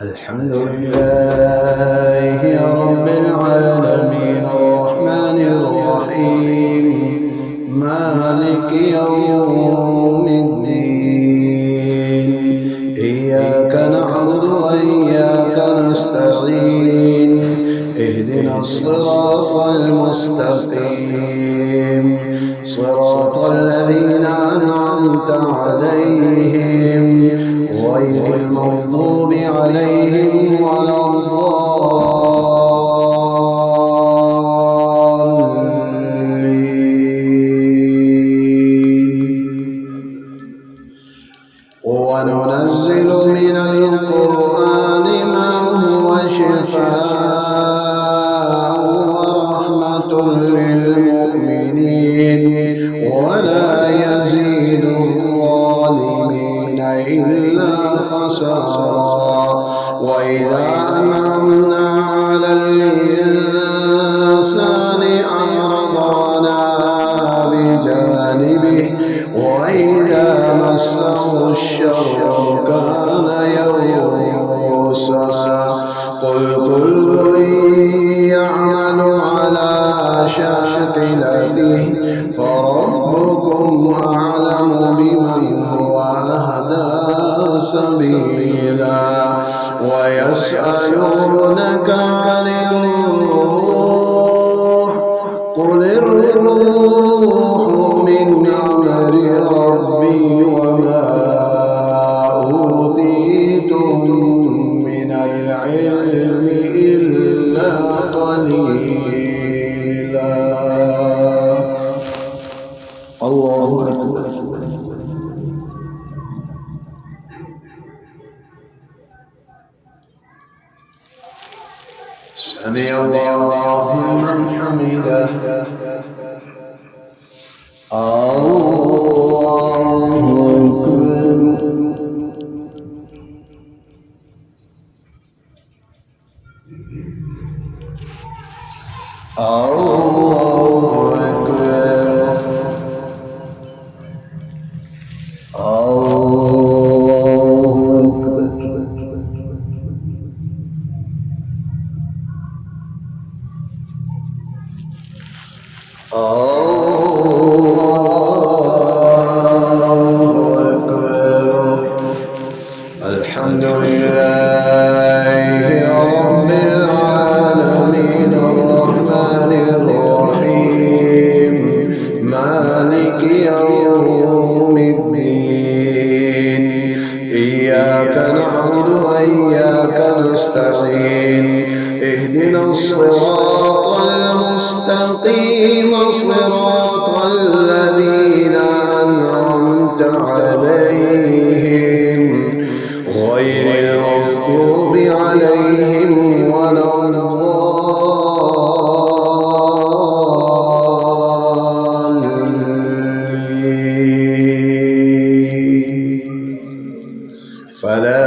الحمد لله رب العالمين الرحمن الرحيم مالك يوم الدين إياك نعبد وإياك نستعين اهدنا الصراط المستقيم صراط الذين أنعمت عليهم غير المغضوب عليهم ولا الضالين وننزل من القرآن ما هو شفاء ورحمة للمؤمنين ولا يزيد الظالمين إلا خسارا وإذا أنعمنا على الإنسان أعرض عنها بجانبه وإذا مسه الشر كان يئوسا قل كل يعمل على شاكلته فربكم أعلم بمن هو أهدى سبيلا ويسألونك عن الروح قل الروح من أمر ربي وما أوتيتم من العلم إلا قليلا. الله أكبر. سمع الله لمن حمده. الله أكبر. الله أكبر. الحمد لله رب العالمين الرحمن الرحيم مالك يوم الدين إياك نعبد وإياك نستعين اهدنا الصراط المستقيم صراط الذين أنعمت عليهم غير المغضوب عليهم ولا الضالين. فلا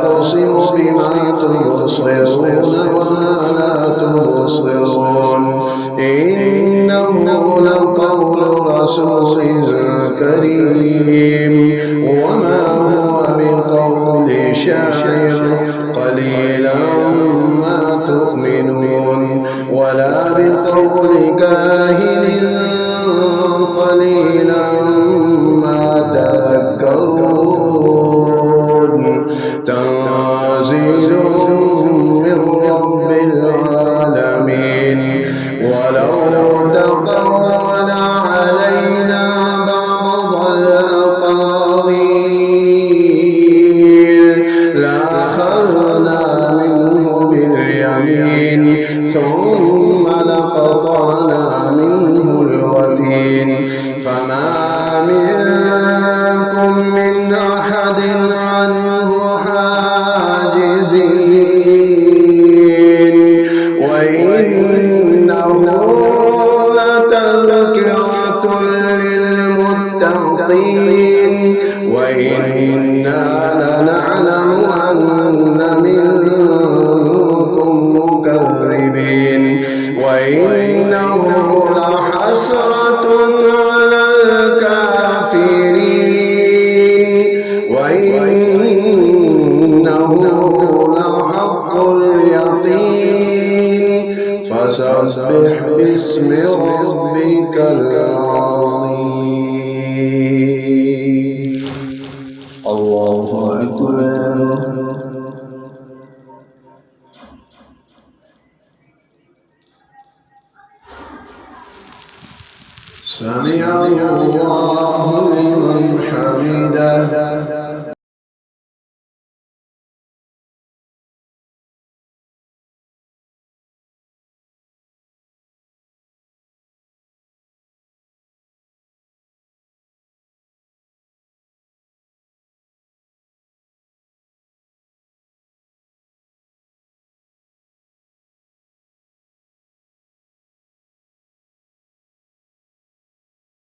أقسم بما تبصرون وما لا تبصرون إنه لقول رسول كريم وما هو بقول شاعر قليلا ما تؤمنون ولا بقول كاهن قليلا ما تذكرون تنزيل من رب العالمين ولو تقول علينا بعض الأقاويل لأخذنا منه باليمين ثم لقطعنا منه الوتين فما منكم من أحد عنه حاجزين وإنه لتذكرة للمتقين وإنا لنعلم أن منكم فسبح باسم ربك العظيم. الله أكبر. سمع الله لمن حمده.